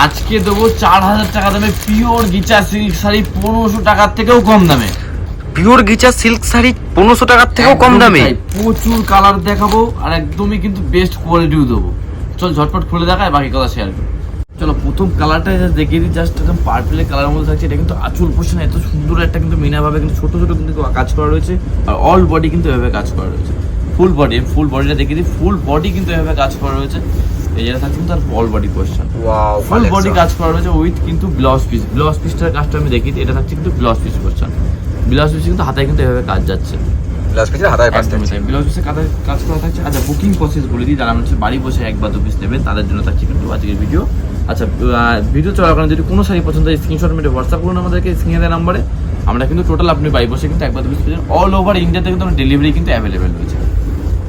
আজকে দেবো 4000 টাকা দামে পিওর গিচা সিল্ক শাড়ি 1500 টাকার থেকেও কম দামে। পিওর গিচা সিল্ক শাড়ি 1500 টাকার থেকেও কম দামে। প্রচুর কালার দেখাবো আর একদমই কিন্তু বেস্ট কোয়ালিটিও দেবো। চল ঝটপট খুলে দেখায়, বাকি কথা শেয়ার করবো। চলো প্রথম কালারটা জাস্ট দেখিয়ে দিই। জাস্ট একদম পার্পেলের কালারের মধ্যে থাকছে। এটা কিন্তু আঁচল পোর্শন এত সুন্দর একটা কিন্তু মিনাভাবে কিন্তু ছোট ছোট কিন্তু কাজ করা রয়েছে। আর অল বডি কিন্তু এভাবে কাজ করা রয়েছে। ফুল বডিটা দেখিয়ে দিই। ফুল বডি কিন্তু এভাবে কাজ করা রয়েছে। এই যেটা থাকছে কিন্তু আর all body portion, full body কাজ করা রয়েছে উইথ কিন্তু ব্লাউজ পিসটার কাজটা আমি দেখিয়ে দিই। এটা থাকছে কিন্তু blouse piece portion. Blouse piece কিন্তু হাতায় কিন্তু এভাবে কাজ যাচ্ছে। ব্লাউজ পিসের কাজ করা থাকছে। আচ্ছা বুকিং প্রসেস বলে দিই। যারা হচ্ছে বাড়ি বসে এক বা দু পিস নেবেন তাদের জন্য থাকছে কিন্তু আজকের ভিডিও। আচ্ছা ভিডিও চলাকালীন যদি কোনো শাড়ি পছন্দ হয় স্ক্রিনশট মেরে হোয়াটসঅ্যাপ করুন আমাদেরকে স্ক্রিনে দেওয়া নাম্বারে। আমরা কিন্তু টোটাল আপনি বাড়ি বসে কিন্তু এক বা দু পিস পেয়ে অল ওভার ইন্ডিয়াতে কিন্তু আমরা ডেলিভারি কিন্তু অ্যাভেলেবেল রয়েছে।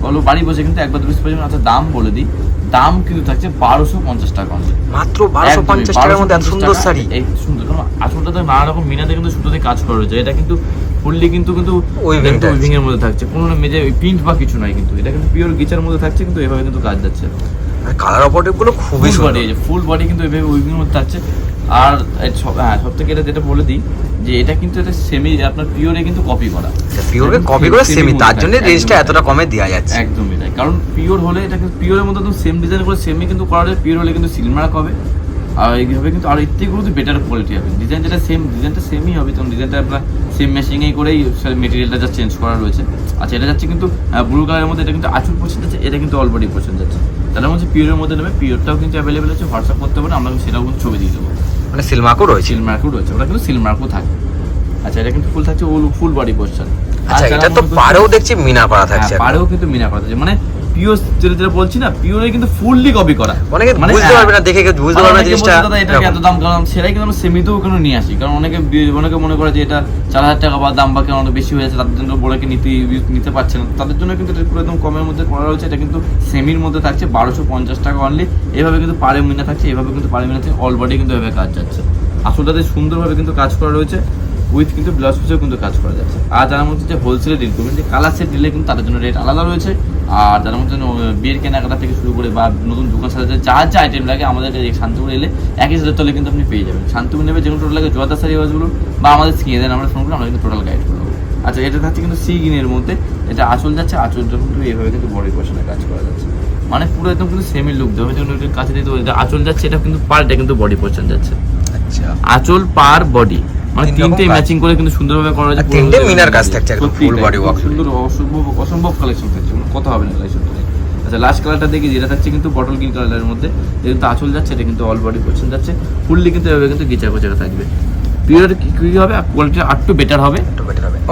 অল বাড়ি বসে কিন্তু এক বা দু পিস পেয়ে। আচ্ছা দাম বলে দিই। দাম কিন্তু থাকছে 1250 টাকা মাত্র। 1250 টাকার মধ্যে এত সুন্দর শাড়ি। এই সুন্দর কারণ আসলটা তো নানা রকম মিনাতে কিন্তু সুতোতে কাজ করা রয়েছে। এটা কিন্তু ফুললি কিন্তু উইভিং এর মধ্যে থাকছে। কোনো মেজে প্রিন্ট বা কিছু নাই কিন্তু। এটা কিন্তু পিওর গিচার মধ্যে থাকছে কিন্তু এভাবে কিন্তু কাজ যাচ্ছে। কালার অপটিভ গুলো খুবই সুন্দর। ফুল বডি কিন্তু এভাবে উইভিং এর মধ্যে থাকছে। আর সব থেকে এটা যেটা বলে দিই যে এটা কিন্তু এটা সেমি আপনার পিওরে কিন্তু কপি করা। পিওরকে কপি করে সেমি, তার জন্য রেঞ্জটা এতটা কমে দেওয়া যাচ্ছে। একদমই তাই। কারণ পিওর হলে এটা কিন্তু পিওরের মধ্যে একদম সেম ডিজাইন করে সেমি কিন্তু করা যায়। পিওর হলে কিন্তু সিলমার্ক হবে। আর এইভাবে কিন্তু আর এর থেকে কিন্তু বেটার কোয়ালিটি হবে। ডিজাইনটা সেমই হবে। তখন ডিজাইনটা আপনার সেম মেশিংয়েই করেই মেটেরিয়ালটা যা চেঞ্জ করা রয়েছে। আচ্ছা এটা যাচ্ছে কিন্তু ব্লু কালারের মধ্যে। এটা কিন্তু আঁচল পোর্শন যাচ্ছে। এটা কিন্তু অল বডি পোর্শন যাচ্ছে। তার মধ্যে পিওরের মধ্যে নেবে। পিওরটাও কিন্তু অ্যাভেলেবেল আছে। হোয়াটসঅ্যাপ করতে পারেন, আমরা সেটাও কিন্তু ছবি দিয়ে দেবো। মানে সিলমার্কও রয়েছে। ওটা কিন্তু সিলমার্কও থাকে। আচ্ছা এটা কিন্তু ফুল থাকছে ফুল বডি পোর্শন। আচ্ছা এটা তো পাড়েও দেখছি মিনা করা থাকছে। পাড়েও কিন্তু মিনা করা থাকছে। মানে পিওর যেটা বলছি না, পিওরে কিন্তু ফুললি কপি করা। অনেকে বুঝতে পারবে না, দেখে বুঝতে পারবে না জিনিসটা এটা এত দাম। কারণ সেটাই কিন্তু আমরা সেমিতেও কেন নিয়ে আসি। কারণ অনেকে মনে করে যে এটা 4000 টাকা বা দাম বা কেন অনেক বেশি হয়ে যাচ্ছে, তাদের জন্য বড়কে নিতে পারছে না। তাদের জন্য কিন্তু এটা পুরো একদম কমের মধ্যে করা রয়েছে। এটা কিন্তু সেমির মধ্যে থাকছে 1250 টাকা অনলি। এভাবে কিন্তু পাড়ে মিনা থাকছে। এভাবে কিন্তু পাড়ে মিনা থাকছে। অল বডি কিন্তু এভাবে কাজ যাচ্ছে। আসলটাতে সুন্দরভাবে কিন্তু কাজ করা রয়েছে। উইথ কিন্তু ব্লাউজ পিসেও কিন্তু কাজ করা যাচ্ছে। আর যারা মধ্যে যে হোলসেলে ডিল করবেন, যে কালার সেট দিলে কিন্তু তাদের জন্য রেট আলাদা রয়েছে। আর যারা মধ্যে বিয়ের কেনাকাটা থেকে শুরু করে বা নতুন দোকান সাজাতে যা আইটেম লাগে আমাদের শান্তিপুর এলে 1000 তলে কিন্তু আপনি পেয়ে যাবেন। শান্তিপুর নেবে যেগুলো টোটাল লাগে জোয়াদা শাড়ি হাউস বলুন বা আমাদের স্ক্রিনে দেন, আমরা ফোন করে আমরা কিন্তু টোটাল গাইড করবো। আচ্ছা এটা থাকছে কিন্তু সি গ্রিনের মধ্যে। এটা আঁচল যাচ্ছে। আঁচলটা কিন্তু এইভাবে কিন্তু বডি পোর্শনে কাজ করা যাচ্ছে। মানে পুরো একদম কিন্তু সেমি লুক দেবে। যেমন একটু কাছে দিতে এটা আঁচল যাচ্ছে। এটা কিন্তু পারটা কিন্তু বডি পোর্শন যাচ্ছে। আচ্ছা আঁচল পার বডি মানে তিনটে ম্যাচিং করে কিন্তু সুন্দরভাবে করা হয়েছে। তিনটে মিনার কাজ থাকছে একদম ফুল বডি ওয়ার্ক। সুন্দর অসম্ভব কালেকশন থাকছে। কথা হবে না কালেকশন। আচ্ছা লাস্ট কালারটা দেখি। যেটা থাকছে কিন্তু বটল গ্রিন কালারের মধ্যে। এটা কিন্তু আঁচল যাচ্ছে। এটা কিন্তু অল বডি পোর্শন যাচ্ছে। ফুললি কিন্তু এভাবে কিন্তু গিচা গোচা থাকবে। পিওর কি হবে কোয়ালিটি আরটু বেটার হবে।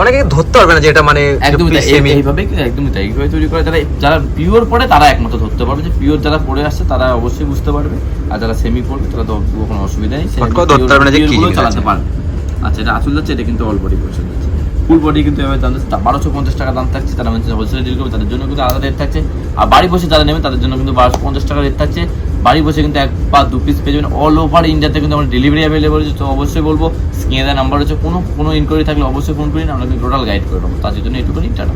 অনেকে ধরতে পারবে না যে এটা মানে একদমই তাই এইভাবে তৈরি করে। যারা পিওর পড়ে তারা একমাত্র ধরতে পারবে। যে পিওর যারা পড়ে আসছে তারা অবশ্যই বুঝতে পারবে। আর যারা সেমি পড়বে তারা তো কোনো অসুবিধা নেই, ধরতে পারবে না যে কি চালাতে পারবে। আচ্ছা এটা আঁচল যাচ্ছে। এটা কিন্তু অল বডি পোর্শন যাচ্ছে। ফুল বডি কিন্তু এভাবে দাম যাচ্ছে 1250 টাকা দাম থাকছে। তারা মানে হোলসেলে ডিল করবে তাদের জন্য কিন্তু আলাদা রেট থাকছে। আর বাড়ি বসে যারা নেবেন তাদের জন্য কিন্তু 1250 টাকা রেট থাকছে। বাড়ি বসে কিন্তু এক বা দু পিস পেয়ে যাবেন। অল ওভার ইন্ডিয়াতে কিন্তু আমরা ডেলিভারি অ্যাভেলেবল রয়েছে। তো অবশ্যই বলবো স্ক্রিনে দেওয়া নাম্বার রয়েছে। কোনো ইনকোয়ারি থাকলে অবশ্যই ফোন করিন, আমরা কিন্তু টোটাল গাইড করে দেবো। তার জন্য একটুখানি টাটা।